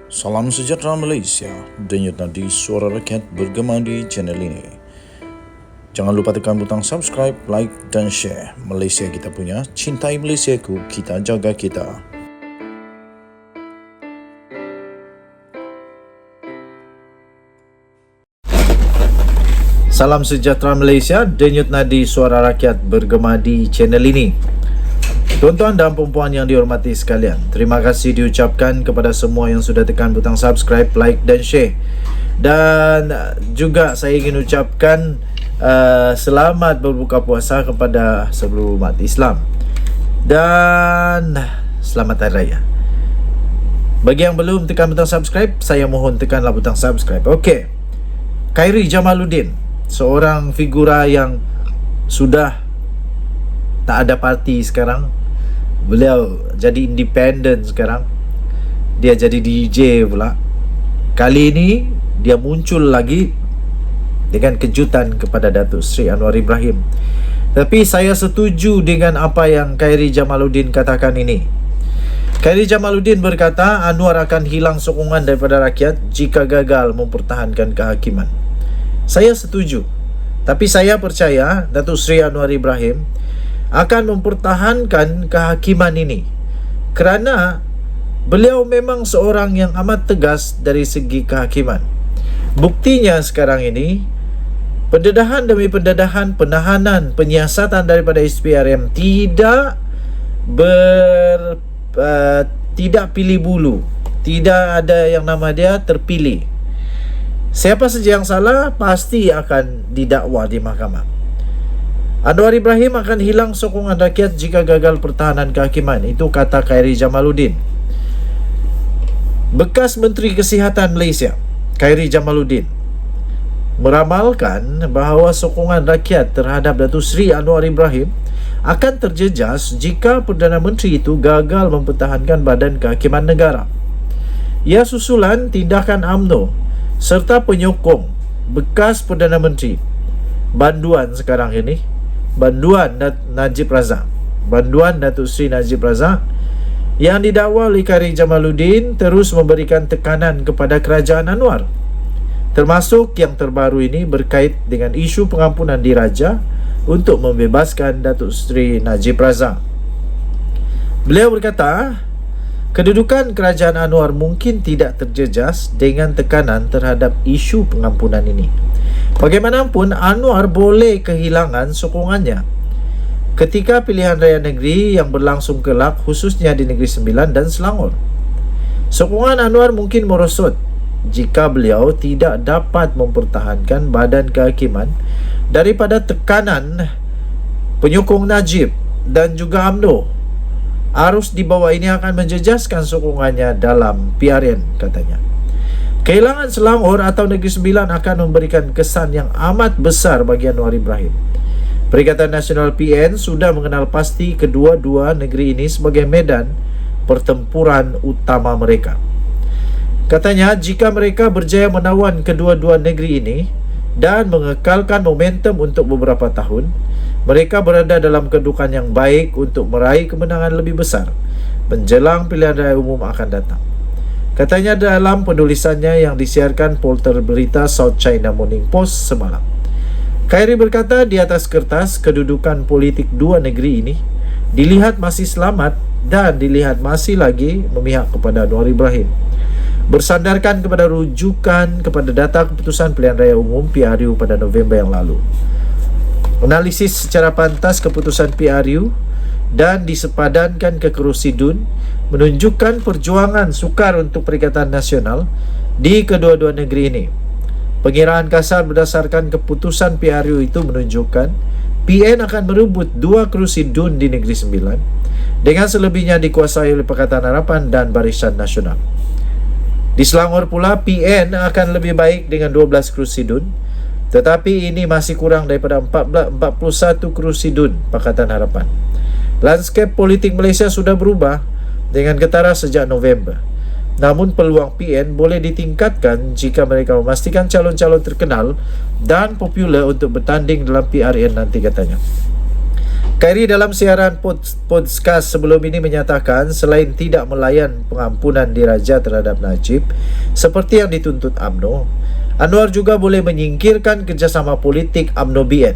Salam sejahtera Malaysia, denyut nadi suara rakyat bergema di channel ini. Jangan lupa tekan butang subscribe, like dan share. Malaysia kita punya, cintai Malaysiaku, kita jaga kita. Salam sejahtera Malaysia, denyut nadi suara rakyat bergema di channel ini. Tuan-tuan dan puan-puan yang dihormati sekalian, terima kasih diucapkan kepada semua yang sudah tekan butang subscribe, like dan share. Dan juga saya ingin ucapkan selamat berbuka puasa kepada seluruh umat Islam. Dan selamat Hari Raya. Bagi yang belum tekan butang subscribe, saya mohon tekanlah butang subscribe. Okey. Khairi Jamaluddin, seorang figura yang sudah tak ada parti sekarang. Beliau jadi independen sekarang. Dia jadi DJ pula. Kali ini dia muncul lagi dengan kejutan kepada Datuk Seri Anwar Ibrahim. Tapi saya setuju dengan apa yang Khairi Jamaluddin katakan ini. Khairi Jamaluddin berkata Anwar akan hilang sokongan daripada rakyat jika gagal mempertahankan kehakiman. Saya setuju. Tapi saya percaya Datuk Seri Anwar Ibrahim akan mempertahankan kehakiman ini kerana beliau memang seorang yang amat tegas dari segi kehakiman. Buktinya sekarang ini, pendedahan demi pendedahan, penahanan, penyiasatan daripada SPRM tidak pilih bulu. Tidak ada yang nama dia terpilih. Siapa saja yang salah pasti akan didakwa di mahkamah. Anwar Ibrahim akan hilang sokongan rakyat jika gagal pertahanan kehakiman. Itu kata Khairi Jamaluddin. Bekas Menteri Kesihatan Malaysia, Khairi Jamaluddin, meramalkan bahawa sokongan rakyat terhadap Datuk Seri Anwar Ibrahim akan terjejas jika Perdana Menteri itu gagal mempertahankan badan kehakiman negara. Ia susulan tindakan UMNO serta penyokong bekas Perdana Menteri, banduan sekarang ini, banduan Najib Razak, banduan Datuk Seri Najib Razak, yang didakwa oleh Khairi Jamaluddin terus memberikan tekanan kepada kerajaan Anwar, termasuk yang terbaru ini berkait dengan isu pengampunan diraja untuk membebaskan Datuk Seri Najib Razak. Beliau berkata kedudukan kerajaan Anwar mungkin tidak terjejas dengan tekanan terhadap isu pengampunan ini. Bagaimanapun, Anwar boleh kehilangan sokongannya ketika pilihan raya negeri yang berlangsung kelak, khususnya di Negeri Sembilan dan Selangor. Sokongan Anwar mungkin merosot jika beliau tidak dapat mempertahankan badan kehakiman daripada tekanan penyokong Najib dan juga UMNO. Arus di bawah ini akan menjejaskan sokongannya dalam PRN, katanya. Kehilangan Selangor atau Negeri Sembilan akan memberikan kesan yang amat besar bagi Anwar Ibrahim. Perikatan Nasional PN sudah mengenal pasti kedua-dua negeri ini sebagai medan pertempuran utama mereka. Katanya, jika mereka berjaya menawan kedua-dua negeri ini dan mengekalkan momentum untuk beberapa tahun, mereka berada dalam kedudukan yang baik untuk meraih kemenangan lebih besar menjelang pilihan raya umum akan datang. Katanya dalam penulisannya yang disiarkan portal berita South China Morning Post semalam. Khairi berkata di atas kertas kedudukan politik dua negeri ini dilihat masih selamat dan dilihat masih lagi memihak kepada Anwar Ibrahim. Bersandarkan kepada rujukan kepada data keputusan pilihan raya umum PRU pada November yang lalu. Analisis secara pantas keputusan PRU dan disepadankan ke kerusi DUN menunjukkan perjuangan sukar untuk Perikatan Nasional di kedua-dua negeri ini. Pengiraan kasar berdasarkan keputusan PRU itu menunjukkan PN akan merebut 2 kerusi DUN di Negeri Sembilan dengan selebihnya dikuasai oleh Pakatan Harapan dan Barisan Nasional. Di Selangor pula PN akan lebih baik dengan 12 kerusi DUN, tetapi ini masih kurang daripada 41 kerusi DUN Pakatan Harapan. Landscape politik Malaysia sudah berubah dengan ketara sejak November. Namun peluang PN boleh ditingkatkan jika mereka memastikan calon-calon terkenal dan popular untuk bertanding dalam PRN nanti, katanya. Khairi dalam siaran podcast sebelum ini menyatakan selain tidak melayan pengampunan diraja terhadap Najib seperti yang dituntut UMNO, Anwar juga boleh menyingkirkan kerjasama politik UMNO-BN.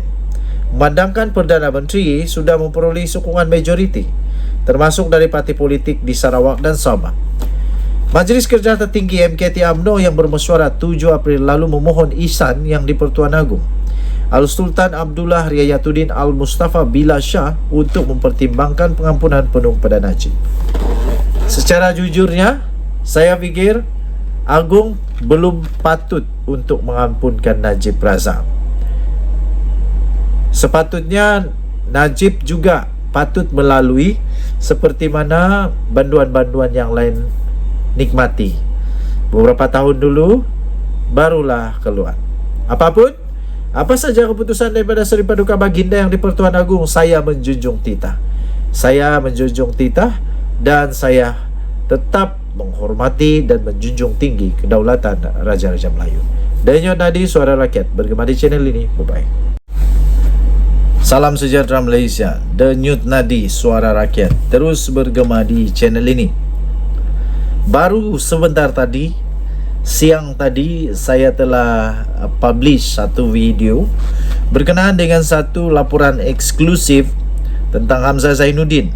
Memandangkan Perdana Menteri sudah memperoleh sokongan majoriti, termasuk dari parti politik di Sarawak dan Sabah. Majlis Kerja Tertinggi MKT UMNO yang bermesyuarat 7 April lalu memohon ihsan yang di-Pertuan Agong Al-Sultan Abdullah Riayatuddin Al-Mustafa Billah Shah untuk mempertimbangkan pengampunan penuh pada Najib. Secara jujurnya, saya fikir Agong belum patut untuk mengampunkan Najib Razak. Sepatutnya Najib juga patut melalui seperti mana banduan-banduan yang lain nikmati. Beberapa tahun dulu barulah keluar. Apa saja keputusan daripada Seri Paduka Baginda yang di-Pertuan Agong, saya menjunjung titah. Saya menjunjung titah dan saya tetap menghormati dan menjunjung tinggi kedaulatan Raja-Raja Melayu. Denyut Nadi, Suara Rakyat, bergema di channel ini. Bye-bye. Salam sejahtera Malaysia. Denyut Nadi, Suara Rakyat, terus bergema di channel ini. Baru sebentar tadi, siang tadi, saya telah publish satu video berkenaan dengan satu laporan eksklusif tentang Hamzah Zainuddin,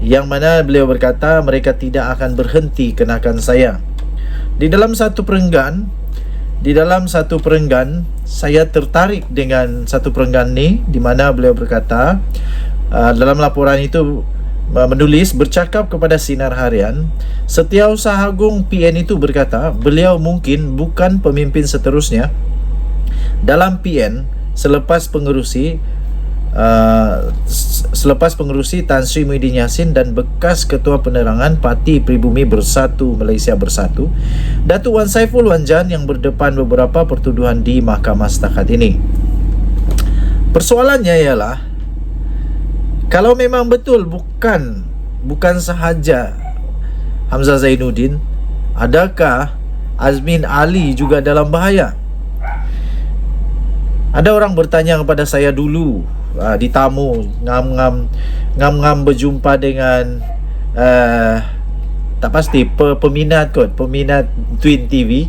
yang mana beliau berkata mereka tidak akan berhenti kenakan saya. Di dalam satu perenggan, saya tertarik dengan satu perenggan ni, di mana beliau berkata dalam laporan itu menulis, bercakap kepada Sinar Harian, Setiausaha Agung PN itu berkata beliau mungkin bukan pemimpin seterusnya dalam PN selepas pengerusi Tan Sri Muhyiddin Yassin dan bekas Ketua Penerangan Parti Pribumi Bersatu Malaysia Bersatu, Datuk Wan Saiful Wan Jan, yang berdepan beberapa pertuduhan di Mahkamah Setakat ini. Persoalannya ialah, kalau memang betul bukan sahaja Hamzah Zainuddin, adakah Azmin Ali juga dalam bahaya? Ada orang bertanya kepada saya dulu di tamu, ngam berjumpa dengan tak pasti peminat Twin TV.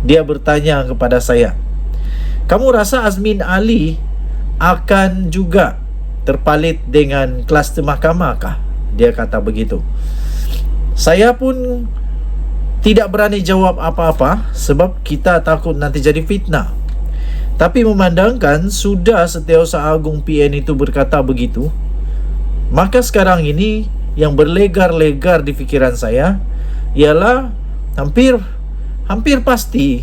Dia bertanya kepada saya, kamu rasa Azmin Ali akan juga terpalit dengan kluster mahkamah kah? Dia kata begitu. Saya pun tidak berani jawab apa-apa sebab kita takut nanti jadi fitnah. Tapi memandangkan sudah Setiausaha Agung PN itu berkata begitu, maka sekarang ini yang berlegar-legar di fikiran saya ialah hampir pasti,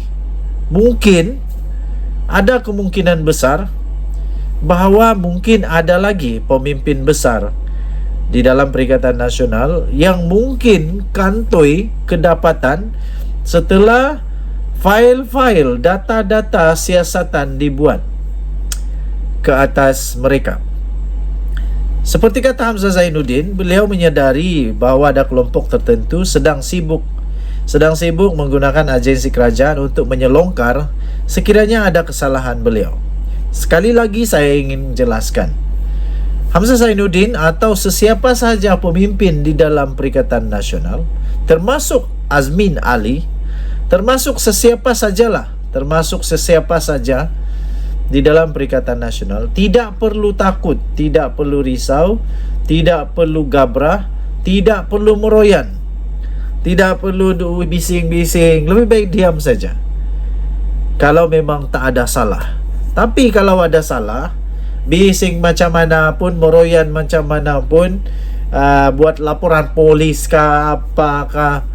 mungkin ada kemungkinan besar bahawa mungkin ada lagi pemimpin besar di dalam Perikatan Nasional yang mungkin kantoi kedapatan setelah fail-fail, data-data siasatan dibuat ke atas mereka. Seperti kata Hamzah Zainuddin, beliau menyadari bahawa ada kelompok tertentu sedang sibuk menggunakan agensi kerajaan untuk menyelongkar sekiranya ada kesalahan beliau. Sekali lagi saya ingin jelaskan, Hamzah Zainuddin atau sesiapa sahaja pemimpin di dalam Perikatan Nasional, termasuk Azmin Ali, termasuk sesiapa saja di dalam Perikatan Nasional, tidak perlu takut, tidak perlu risau, tidak perlu gabrah, tidak perlu meroyan, tidak perlu bising-bising. Lebih baik diam saja kalau memang tak ada salah. Tapi kalau ada salah, bising macam mana pun, meroyan macam mana pun, buat laporan polis kah, apakah,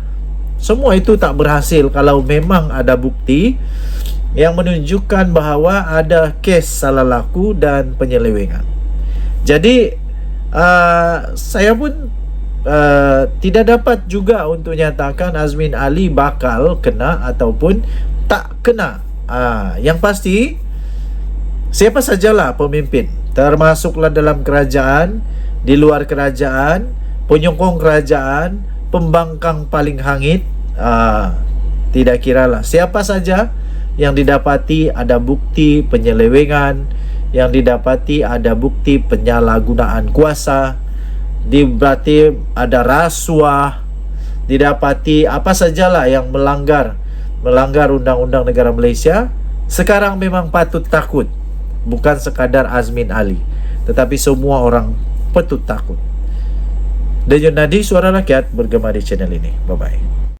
semua itu tak berhasil kalau memang ada bukti yang menunjukkan bahawa ada kes salah laku dan penyelewengan. Jadi saya pun tidak dapat juga untuk nyatakan Azmin Ali bakal kena ataupun tak kena. Yang pasti, siapa sajalah pemimpin, termasuklah dalam kerajaan, di luar kerajaan, penyokong kerajaan, pembangkang paling hangit, tidak kiralah siapa saja yang didapati ada bukti penyelewengan, yang didapati ada bukti penyalahgunaan kuasa, didapati ada rasuah, didapati apa sajalah yang melanggar undang-undang negara Malaysia, sekarang memang patut takut. Bukan sekadar Azmin Ali, tetapi semua orang patut takut. Dan Yunadi, Suara Rakyat, bergema di channel ini. Bye-bye.